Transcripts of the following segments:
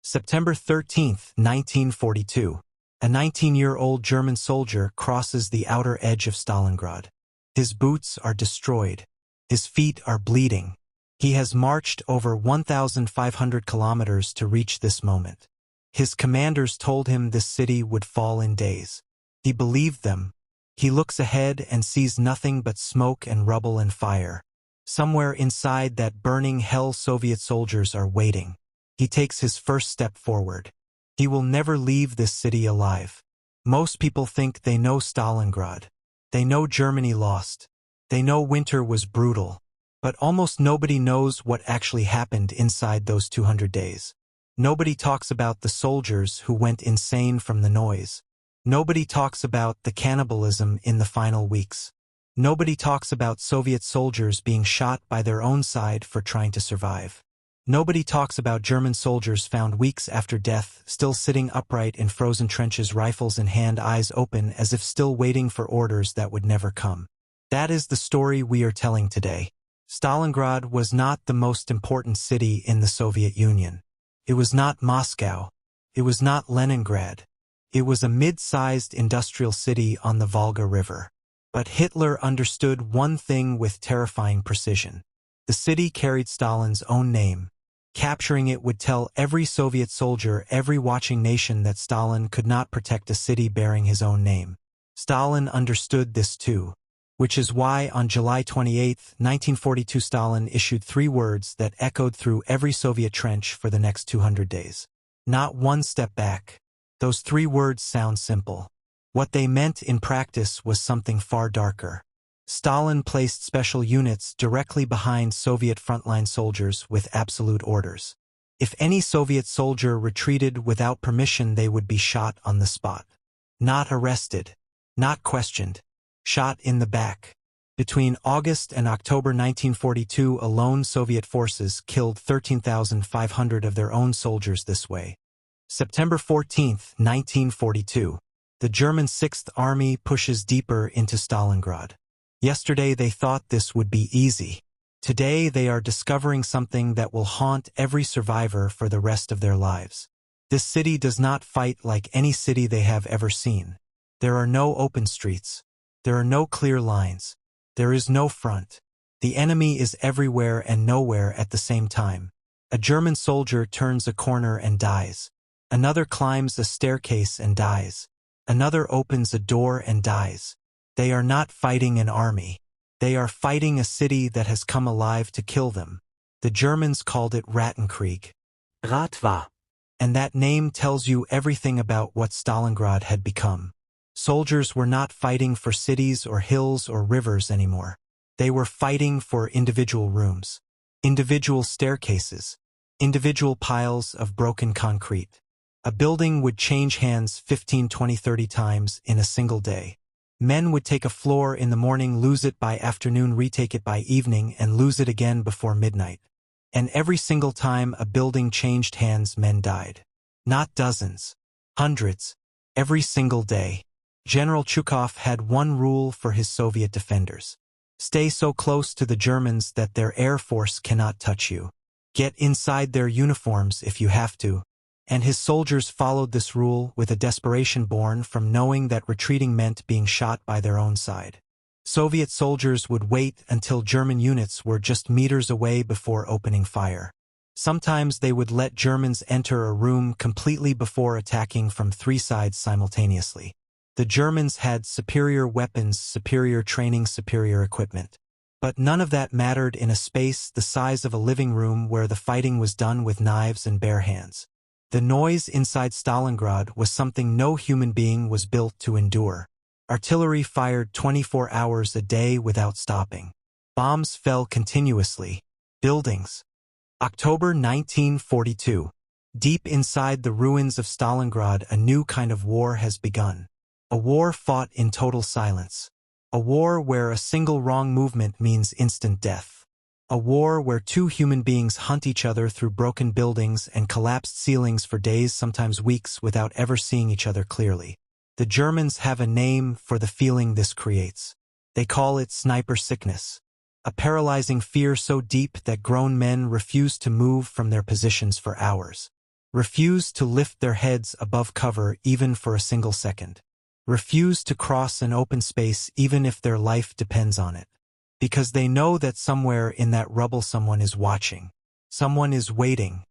September 13, 1942. A 19-year-old German soldier crosses the outer edge of Stalingrad. His boots are destroyed. His feet are bleeding. He has marched over 1,500 kilometers to reach this moment. His commanders told him this city would fall in days. He believed them. He looks ahead and sees nothing but smoke and rubble and fire. Somewhere inside that burning hell, Soviet soldiers are waiting. He takes his first step forward. He will never leave this city alive. Most people think they know Stalingrad. They know Germany lost. They know winter was brutal. But almost nobody knows what actually happened inside those 200 days. Nobody talks about the soldiers who went insane from the noise. Nobody talks about the cannibalism in the final weeks. Nobody talks about Soviet soldiers being shot by their own side for trying to survive. Nobody talks about German soldiers found weeks after death, still sitting upright in frozen trenches, rifles in hand, eyes open as if still waiting for orders that would never come. That is the story we are telling today. Stalingrad was not the most important city in the Soviet Union. It was not Moscow. It was not Leningrad. It was a mid-sized industrial city on the Volga River. But Hitler understood one thing with terrifying precision. The city carried Stalin's own name. Capturing it would tell every Soviet soldier, every watching nation, that Stalin could not protect a city bearing his own name. Stalin understood this too, which is why on July 28, 1942, Stalin issued 3 words that echoed through every Soviet trench for the next 200 days. Not one step back. Those 3 words sound simple. What they meant in practice was something far darker. Stalin placed special units directly behind Soviet frontline soldiers with absolute orders. If any Soviet soldier retreated without permission, they would be shot on the spot. Not arrested. Not questioned. Shot in the back. Between August and October 1942 alone, Soviet forces killed 13,500 of their own soldiers this way. September 14, 1942. The German 6th Army pushes deeper into Stalingrad. Yesterday they thought this would be easy. Today they are discovering something that will haunt every survivor for the rest of their lives. This city does not fight like any city they have ever seen. There are no open streets. There are no clear lines. There is no front. The enemy is everywhere and nowhere at the same time. A German soldier turns a corner and dies. Another climbs a staircase and dies. Another opens a door and dies. They are not fighting an army. They are fighting a city that has come alive to kill them. The Germans called it Rattenkrieg. Ratwa. And that name tells you everything about what Stalingrad had become. Soldiers were not fighting for cities or hills or rivers anymore. They were fighting for individual rooms, individual staircases, individual piles of broken concrete. A building would change hands 15, 20, 30 times in a single day. Men would take a floor in the morning, lose it by afternoon, retake it by evening, and lose it again before midnight. And every single time a building changed hands, men died. Not dozens, hundreds, every single day. General Chukov had one rule for his Soviet defenders. Stay so close to the Germans that their air force cannot touch you. Get inside their uniforms if you have to. And his soldiers followed this rule with a desperation born from knowing that retreating meant being shot by their own side. Soviet soldiers would wait until German units were just meters away before opening fire. Sometimes they would let Germans enter a room completely before attacking from 3 sides simultaneously. The Germans had superior weapons, superior training, superior equipment. But none of that mattered in a space the size of a living room where the fighting was done with knives and bare hands. The noise inside Stalingrad was something no human being was built to endure. Artillery fired 24 hours a day without stopping. Bombs fell continuously. Buildings. October 1942. Deep inside the ruins of Stalingrad, a new kind of war has begun. A war fought in total silence. A war where a single wrong movement means instant death. A war where 2 human beings hunt each other through broken buildings and collapsed ceilings for days, sometimes weeks, without ever seeing each other clearly. The Germans have a name for the feeling this creates. They call it sniper sickness. A paralyzing fear so deep that grown men refuse to move from their positions for hours. refuse to lift their heads above cover even for a single second, refuse to cross an open space even if their life depends on it, because they know that somewhere in that rubble someone is watching, someone is waiting,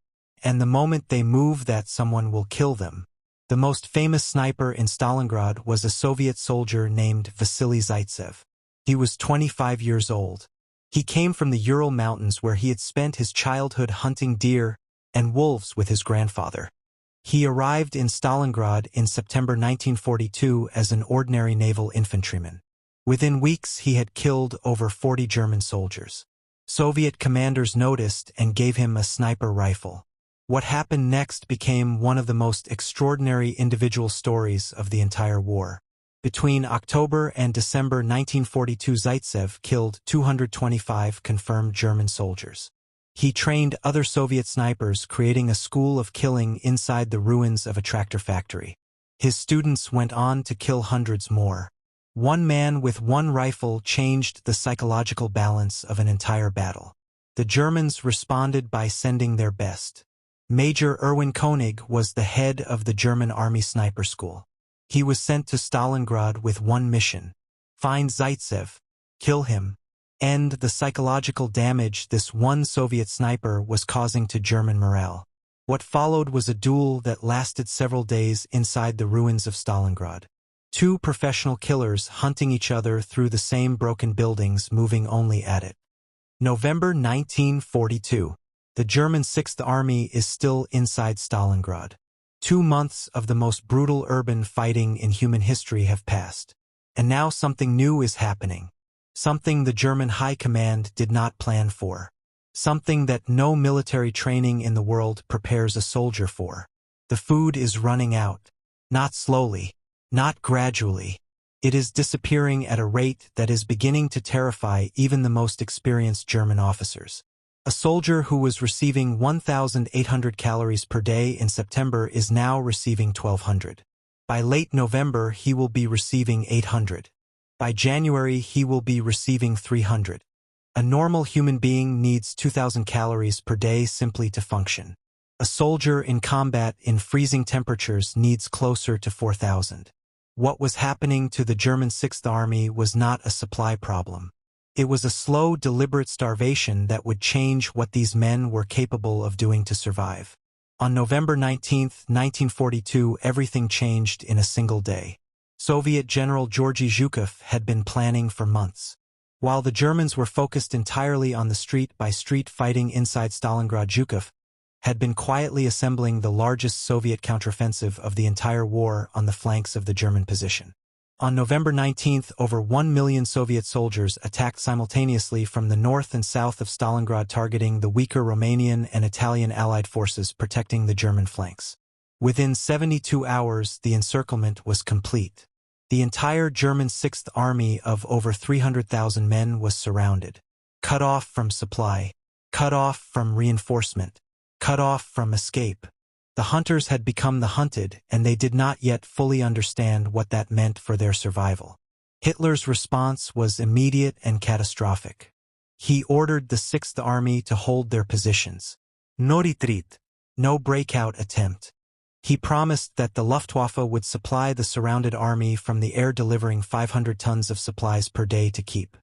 and the moment they move that someone will kill them. The most famous sniper in Stalingrad was a Soviet soldier named Vasily Zaitsev. He was 25 years old. He came from the Ural Mountains where he had spent his childhood hunting deer and wolves with his grandfather. He arrived in Stalingrad in September 1942 as an ordinary naval infantryman. Within weeks he had killed over 40 German soldiers. Soviet commanders noticed and gave him a sniper rifle. What happened next became one of the most extraordinary individual stories of the entire war. Between October and December 1942, Zaitsev killed 225 confirmed German soldiers. He trained other Soviet snipers, creating a school of killing inside the ruins of a tractor factory. His students went on to kill hundreds more. One man with one rifle changed the psychological balance of an entire battle. The Germans responded by sending their best. Major Erwin Koenig was the head of the German Army Sniper School. He was sent to Stalingrad with one mission: find Zaitsev, kill him, end the psychological damage this one Soviet sniper was causing to German morale. What followed was a duel that lasted several days inside the ruins of Stalingrad. Two professional killers hunting each other through the same broken buildings, moving only at it. November 1942. The German Sixth Army is still inside Stalingrad. 2 months of the most brutal urban fighting in human history have passed. And now something new is happening. Something the German High Command did not plan for. Something that no military training in the world prepares a soldier for. The food is running out. Not slowly. Not gradually. It is disappearing at a rate that is beginning to terrify even the most experienced German officers. A soldier who was receiving 1,800 calories per day in September is now receiving 1,200. By late November, he will be receiving 800. By January, he will be receiving 300. A normal human being needs 2,000 calories per day simply to function. A soldier in combat in freezing temperatures needs closer to 4,000. What was happening to the German Sixth Army was not a supply problem. It was a slow, deliberate starvation that would change what these men were capable of doing to survive. On November 19, 1942, everything changed in a single day. Soviet General Georgy Zhukov had been planning for months. While the Germans were focused entirely on the street-by-street fighting inside Stalingrad, Zhukov had been quietly assembling the largest Soviet counteroffensive of the entire war on the flanks of the German position. On November 19, over 1 million Soviet soldiers attacked simultaneously from the north and south of Stalingrad, targeting the weaker Romanian and Italian Allied forces protecting the German flanks. Within 72 hours, the encirclement was complete. The entire German Sixth Army of over 300,000 men was surrounded. Cut off from supply. Cut off from reinforcement. Cut off from escape. The hunters had become the hunted, and they did not yet fully understand what that meant for their survival. Hitler's response was immediate and catastrophic. He ordered the Sixth Army to hold their positions. No retreat. No breakout attempt. He promised that the Luftwaffe would supply the surrounded army from the air, delivering 500 tons of supplies per day to keep.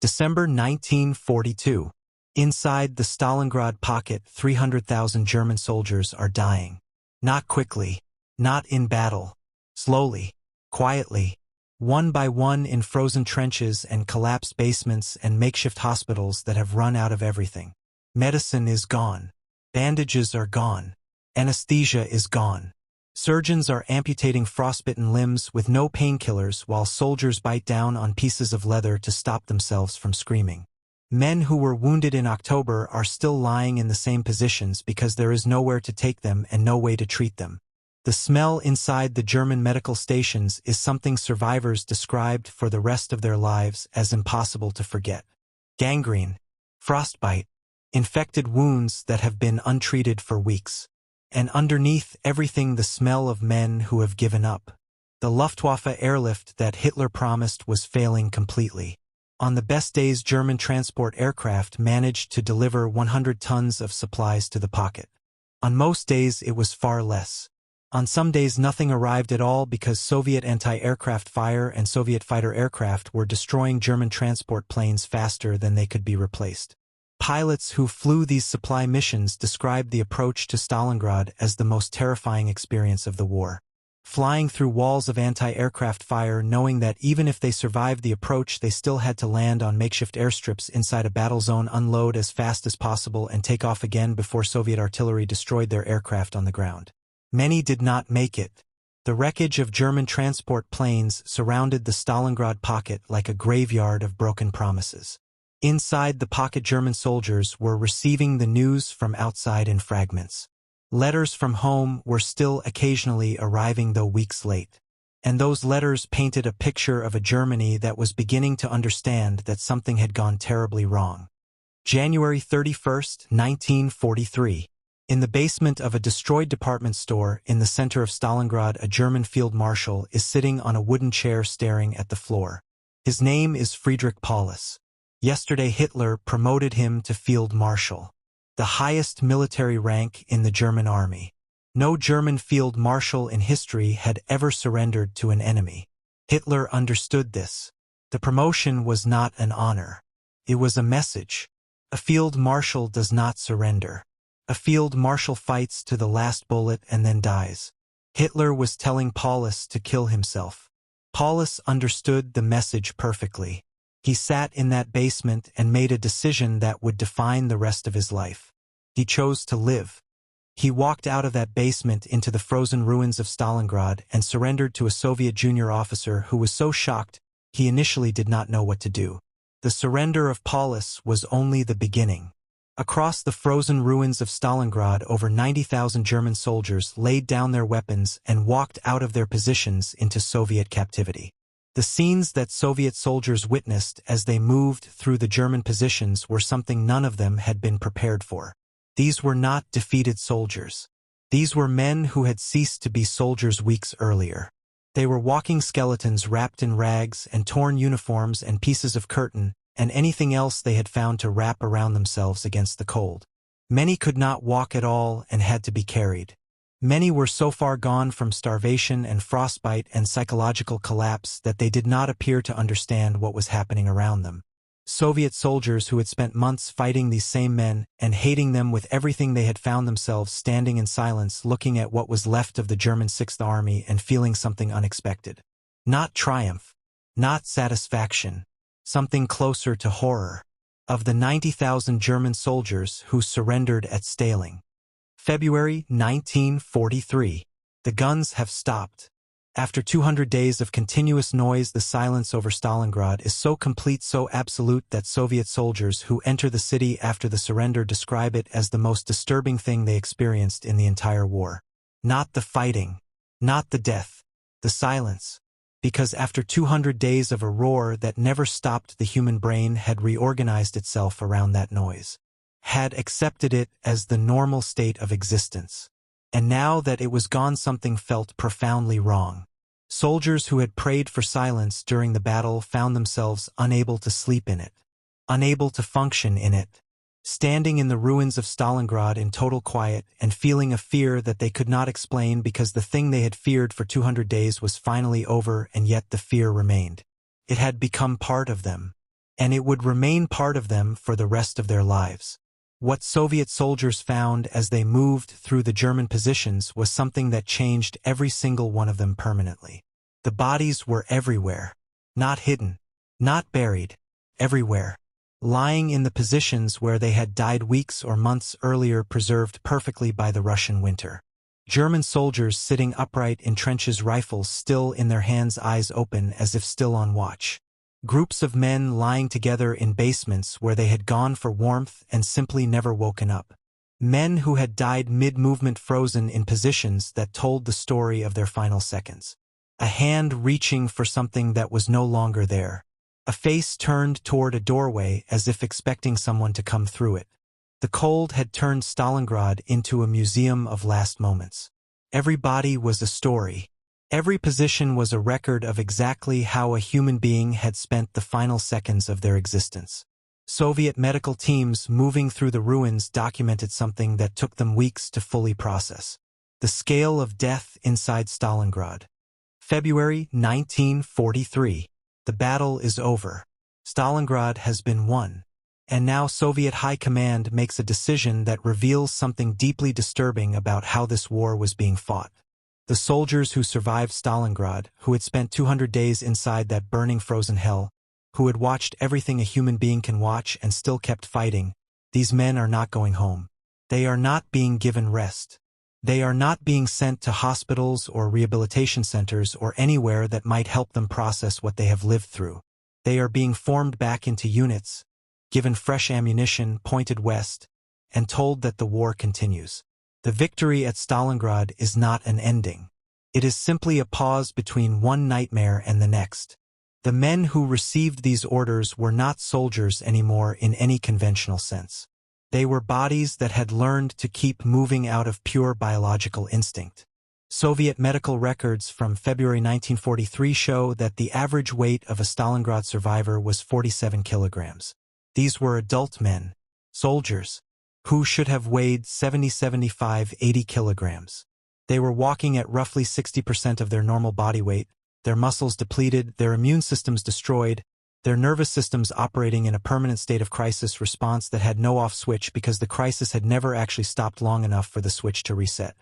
December 1942. Inside the Stalingrad pocket, 300,000 German soldiers are dying. Not quickly, not in battle, slowly, quietly, one by one, in frozen trenches and collapsed basements and makeshift hospitals that have run out of everything. Medicine is gone. Bandages are gone. Anesthesia is gone. Surgeons are amputating frostbitten limbs with no painkillers while soldiers bite down on pieces of leather to stop themselves from screaming. Men who were wounded in October are still lying in the same positions because there is nowhere to take them and no way to treat them. The smell inside the German medical stations is something survivors described for the rest of their lives as impossible to forget. Gangrene, frostbite, infected wounds that have been untreated for weeks. And underneath everything, the smell of men who have given up. The Luftwaffe airlift that Hitler promised was failing completely. On the best days, German transport aircraft managed to deliver 100 tons of supplies to the pocket. On most days it was far less. On some days nothing arrived at all because Soviet anti-aircraft fire and Soviet fighter aircraft were destroying German transport planes faster than they could be replaced. Pilots who flew these supply missions described the approach to Stalingrad as the most terrifying experience of the war. Flying through walls of anti-aircraft fire, knowing that even if they survived the approach they still had to land on makeshift airstrips inside a battle zone, unload as fast as possible and take off again before Soviet artillery destroyed their aircraft on the ground. Many did not make it. The wreckage of German transport planes surrounded the Stalingrad pocket like a graveyard of broken promises. Inside the pocket, German soldiers were receiving the news from outside in fragments. Letters from home were still occasionally arriving, though weeks late. And those letters painted a picture of a Germany that was beginning to understand that something had gone terribly wrong. January 31st, 1943. In the basement of a destroyed department store in the center of Stalingrad, a German field marshal is sitting on a wooden chair staring at the floor. His name is Friedrich Paulus. Yesterday Hitler promoted him to field marshal, the highest military rank in the German army. No German field marshal in history had ever surrendered to an enemy. Hitler understood this. The promotion was not an honor. It was a message. A field marshal does not surrender. A field marshal fights to the last bullet and then dies. Hitler was telling Paulus to kill himself. Paulus understood the message perfectly. He sat in that basement and made a decision that would define the rest of his life. He chose to live. He walked out of that basement into the frozen ruins of Stalingrad and surrendered to a Soviet junior officer who was so shocked he initially did not know what to do. The surrender of Paulus was only the beginning. Across the frozen ruins of Stalingrad, over 90,000 German soldiers laid down their weapons and walked out of their positions into Soviet captivity. The scenes that Soviet soldiers witnessed as they moved through the German positions were something none of them had been prepared for. These were not defeated soldiers. These were men who had ceased to be soldiers weeks earlier. They were walking skeletons wrapped in rags and torn uniforms and pieces of curtain and anything else they had found to wrap around themselves against the cold. Many could not walk at all and had to be carried. Many were so far gone from starvation and frostbite and psychological collapse that they did not appear to understand what was happening around them. Soviet soldiers who had spent months fighting these same men and hating them with everything, they had found themselves standing in silence looking at what was left of the German Sixth Army and feeling something unexpected. Not triumph, not satisfaction, something closer to horror. Of the 90,000 German soldiers who surrendered at Stalingrad. February 1943. The guns have stopped. After 200 days of continuous noise, the silence over Stalingrad is so complete, so absolute, that Soviet soldiers who enter the city after the surrender describe it as the most disturbing thing they experienced in the entire war. Not the fighting, not the death, the silence. Because after 200 days of a roar that never stopped, the human brain had reorganized itself around that noise, had accepted it as the normal state of existence. And now that it was gone, something felt profoundly wrong. Soldiers who had prayed for silence during the battle found themselves unable to sleep in it, unable to function in it, standing in the ruins of Stalingrad in total quiet and feeling a fear that they could not explain, because the thing they had feared for 200 days was finally over, and yet the fear remained. It had become part of them, and it would remain part of them for the rest of their lives. What Soviet soldiers found as they moved through the German positions was something that changed every single one of them permanently. The bodies were everywhere, not hidden, not buried, everywhere, lying in the positions where they had died weeks or months earlier, preserved perfectly by the Russian winter. German soldiers sitting upright in trenches, rifles still in their hands, eyes open as if still on watch. Groups of men lying together in basements where they had gone for warmth and simply never woken up. Men who had died mid-movement, frozen in positions that told the story of their final seconds. A hand reaching for something that was no longer there. A face turned toward a doorway as if expecting someone to come through it. The cold had turned Stalingrad into a museum of last moments. Every body was a story. Every position was a record of exactly how a human being had spent the final seconds of their existence. Soviet medical teams moving through the ruins documented something that took them weeks to fully process: the scale of death inside Stalingrad. February 1943. The battle is over. Stalingrad has been won. And now Soviet High Command makes a decision that reveals something deeply disturbing about how this war was being fought. The soldiers who survived Stalingrad, who had spent 200 days inside that burning frozen hell, who had watched everything a human being can watch and still kept fighting, these men are not going home. They are not being given rest. They are not being sent to hospitals or rehabilitation centers or anywhere that might help them process what they have lived through. They are being formed back into units, given fresh ammunition, pointed west, and told that the war continues. The victory at Stalingrad is not an ending. It is simply a pause between one nightmare and the next. The men who received these orders were not soldiers anymore in any conventional sense. They were bodies that had learned to keep moving out of pure biological instinct. Soviet medical records from February 1943 show that the average weight of a Stalingrad survivor was 47 kilograms. These were adult men, soldiers, who should have weighed 70, 75, 80 kilograms. They were walking at roughly 60% of their normal body weight, their muscles depleted, their immune systems destroyed, their nervous systems operating in a permanent state of crisis response that had no off switch because the crisis had never actually stopped long enough for the switch to reset.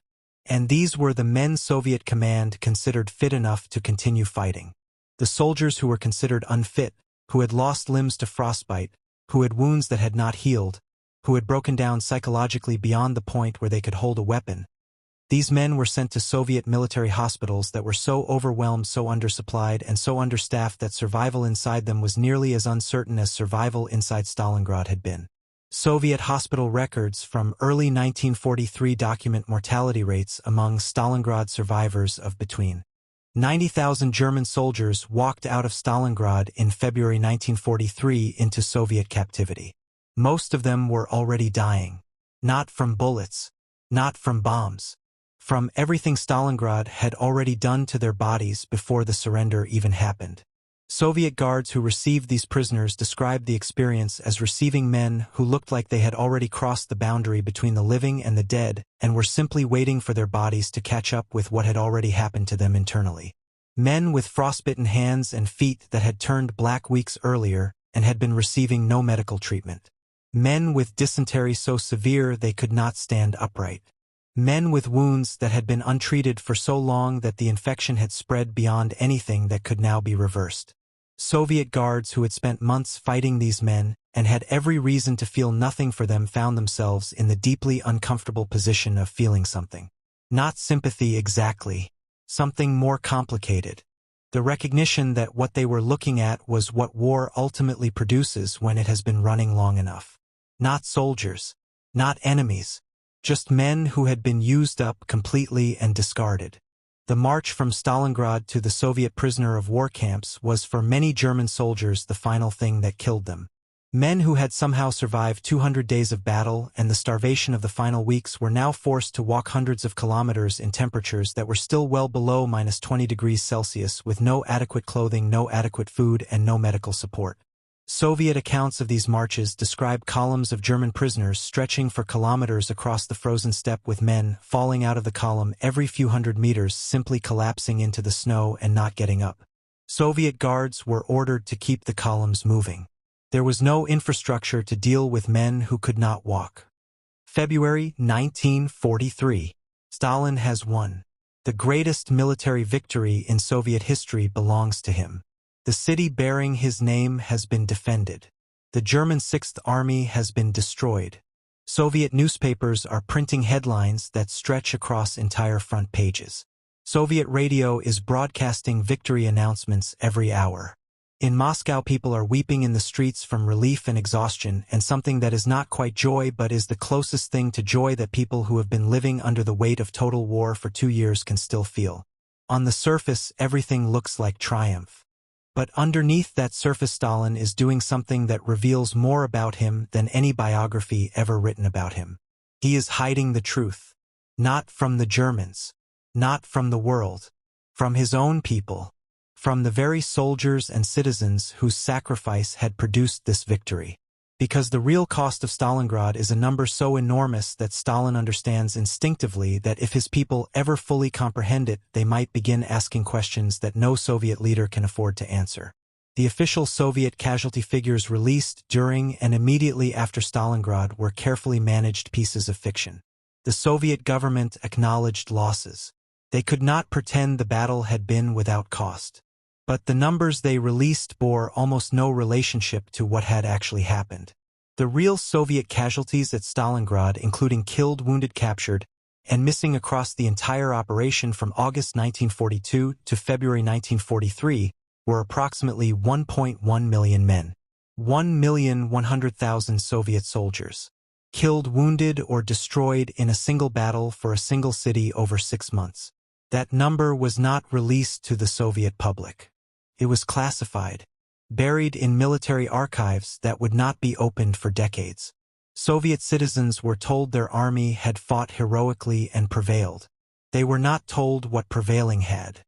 And these were the men Soviet command considered fit enough to continue fighting. The soldiers who were considered unfit, who had lost limbs to frostbite, who had wounds that had not healed, who had broken down psychologically beyond the point where they could hold a weapon. These men were sent to Soviet military hospitals that were so overwhelmed, so undersupplied, and so understaffed that survival inside them was nearly as uncertain as survival inside Stalingrad had been. Soviet hospital records from early 1943 document mortality rates among Stalingrad survivors of between 90,000 German soldiers walked out of Stalingrad in February 1943 into Soviet captivity. Most of them were already dying. Not from bullets, not from bombs, from everything Stalingrad had already done to their bodies before the surrender even happened. Soviet guards who received these prisoners described the experience as receiving men who looked like they had already crossed the boundary between the living and the dead and were simply waiting for their bodies to catch up with what had already happened to them internally. Men with frostbitten hands and feet that had turned black weeks earlier and had been receiving no medical treatment. Men with dysentery so severe they could not stand upright. Men with wounds that had been untreated for so long that the infection had spread beyond anything that could now be reversed. Soviet guards who had spent months fighting these men and had every reason to feel nothing for them found themselves in the deeply uncomfortable position of feeling something. Not sympathy exactly. Something more complicated. The recognition that what they were looking at was what war ultimately produces when it has been running long enough. Not soldiers. Not enemies. Just men who had been used up completely and discarded. The march from Stalingrad to the Soviet prisoner of war camps was for many German soldiers the final thing that killed them. Men who had somehow survived 200 days of battle and the starvation of the final weeks were now forced to walk hundreds of kilometers in temperatures that were still well below -20 degrees Celsius with no adequate clothing, no adequate food, and no medical support. Soviet accounts of these marches describe columns of German prisoners stretching for kilometers across the frozen steppe with men falling out of the column every few hundred meters, simply collapsing into the snow and not getting up. Soviet guards were ordered to keep the columns moving. There was no infrastructure to deal with men who could not walk. February 1943. Stalin has won. The greatest military victory in Soviet history belongs to him. The city bearing his name has been defended. The German Sixth Army has been destroyed. Soviet newspapers are printing headlines that stretch across entire front pages. Soviet radio is broadcasting victory announcements every hour. In Moscow, people are weeping in the streets from relief and exhaustion, and something that is not quite joy but is the closest thing to joy that people who have been living under the weight of total war for 2 years can still feel. On the surface, everything looks like triumph. But underneath that surface, Stalin is doing something that reveals more about him than any biography ever written about him. He is hiding the truth. Not from the Germans. Not from the world. From his own people. From the very soldiers and citizens whose sacrifice had produced this victory. Because the real cost of Stalingrad is a number so enormous that Stalin understands instinctively that if his people ever fully comprehend it, they might begin asking questions that no Soviet leader can afford to answer. The official Soviet casualty figures released during and immediately after Stalingrad were carefully managed pieces of fiction. The Soviet government acknowledged losses. They could not pretend the battle had been without cost. But the numbers they released bore almost no relationship to what had actually happened. The real Soviet casualties at Stalingrad, including killed, wounded, captured, and missing across the entire operation from August 1942 to February 1943, were approximately 1.1 million men. 1,100,000 Soviet soldiers. Killed, wounded, or destroyed in a single battle for a single city over 6 months. That number was not released to the Soviet public. It was classified, buried in military archives that would not be opened for decades. Soviet citizens were told their army had fought heroically and prevailed. They were not told what prevailing had.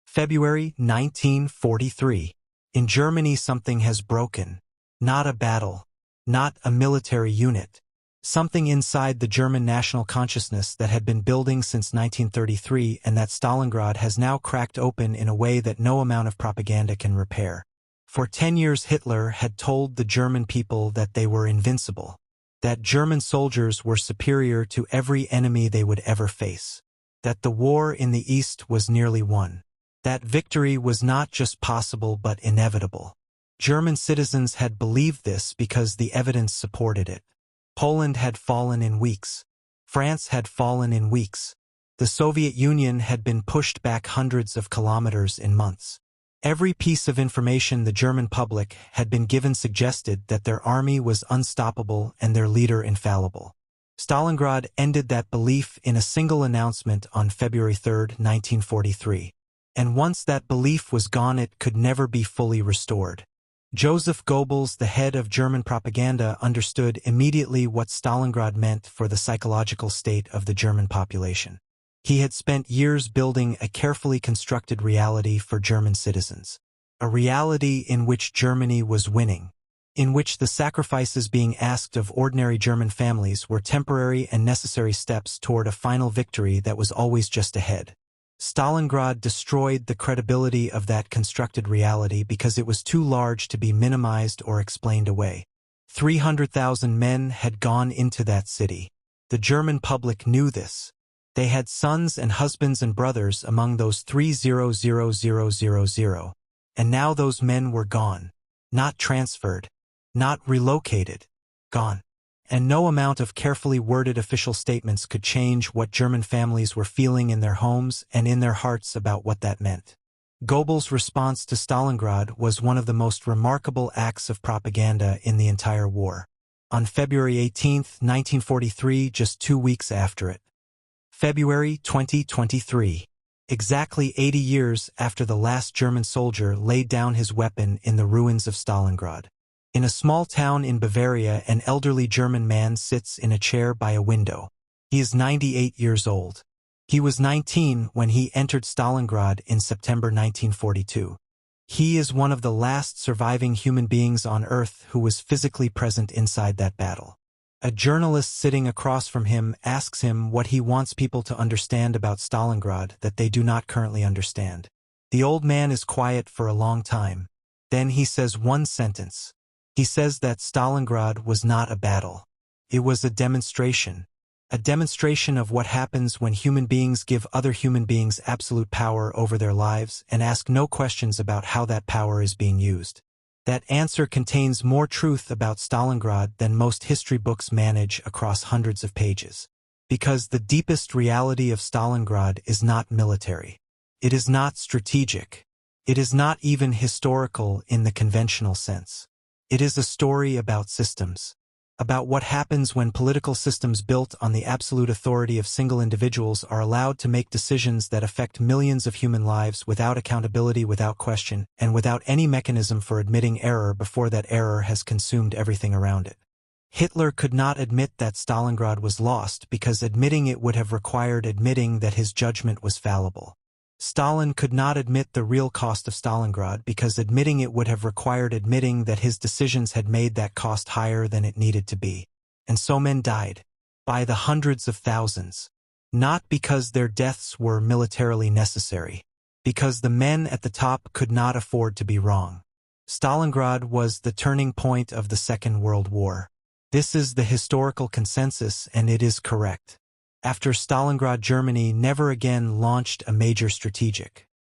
February 1943. In Germany something has broken. Not a battle. Not a military unit. Something inside the German national consciousness that had been building since 1933 and that Stalingrad has now cracked open in a way that no amount of propaganda can repair. For 10 years Hitler had told the German people that they were invincible, that German soldiers were superior to every enemy they would ever face, that the war in the East was nearly won, that victory was not just possible but inevitable. German citizens had believed this because the evidence supported it. Poland had fallen in weeks. France had fallen in weeks. The Soviet Union had been pushed back hundreds of kilometers in months. Every piece of information the German public had been given suggested that their army was unstoppable and their leader infallible. Stalingrad ended that belief in a single announcement on February 3, 1943. And once that belief was gone, it could never be fully restored. Joseph Goebbels, the head of German propaganda, understood immediately what Stalingrad meant for the psychological state of the German population. He had spent years building a carefully constructed reality for German citizens. A reality in which Germany was winning. In which the sacrifices being asked of ordinary German families were temporary and necessary steps toward a final victory that was always just ahead. Stalingrad destroyed the credibility of that constructed reality because it was too large to be minimized or explained away. 300,000 men had gone into that city. The German public knew this. They had sons and husbands and brothers among those 300,000. And now those men were gone. Not transferred. Not relocated. Gone. And no amount of carefully worded official statements could change what German families were feeling in their homes and in their hearts about what that meant. Goebbels' response to Stalingrad was one of the most remarkable acts of propaganda in the entire war. On February 18, 1943, just 2 weeks after it. February 2023. Exactly 80 years after the last German soldier laid down his weapon in the ruins of Stalingrad. In a small town in Bavaria, an elderly German man sits in a chair by a window. He is 98 years old. He was 19 when he entered Stalingrad in September 1942. He is one of the last surviving human beings on Earth who was physically present inside that battle. A journalist sitting across from him asks him what he wants people to understand about Stalingrad that they do not currently understand. The old man is quiet for a long time. Then he says one sentence. He says that Stalingrad was not a battle. It was a demonstration of what happens when human beings give other human beings absolute power over their lives and ask no questions about how that power is being used. That answer contains more truth about Stalingrad than most history books manage across hundreds of pages. Because the deepest reality of Stalingrad is not military. It is not strategic. It is not even historical in the conventional sense. It is a story about systems. About what happens when political systems built on the absolute authority of single individuals are allowed to make decisions that affect millions of human lives without accountability, without question, and without any mechanism for admitting error before that error has consumed everything around it. Hitler could not admit that Stalingrad was lost because admitting it would have required admitting that his judgment was fallible. Stalin could not admit the real cost of Stalingrad because admitting it would have required admitting that his decisions had made that cost higher than it needed to be. And so men died, by the hundreds of thousands, not because their deaths were militarily necessary, because the men at the top could not afford to be wrong. Stalingrad was the turning point of the Second World War. This is the historical consensus, and it is correct. After Stalingrad, Germany never again launched a major strategic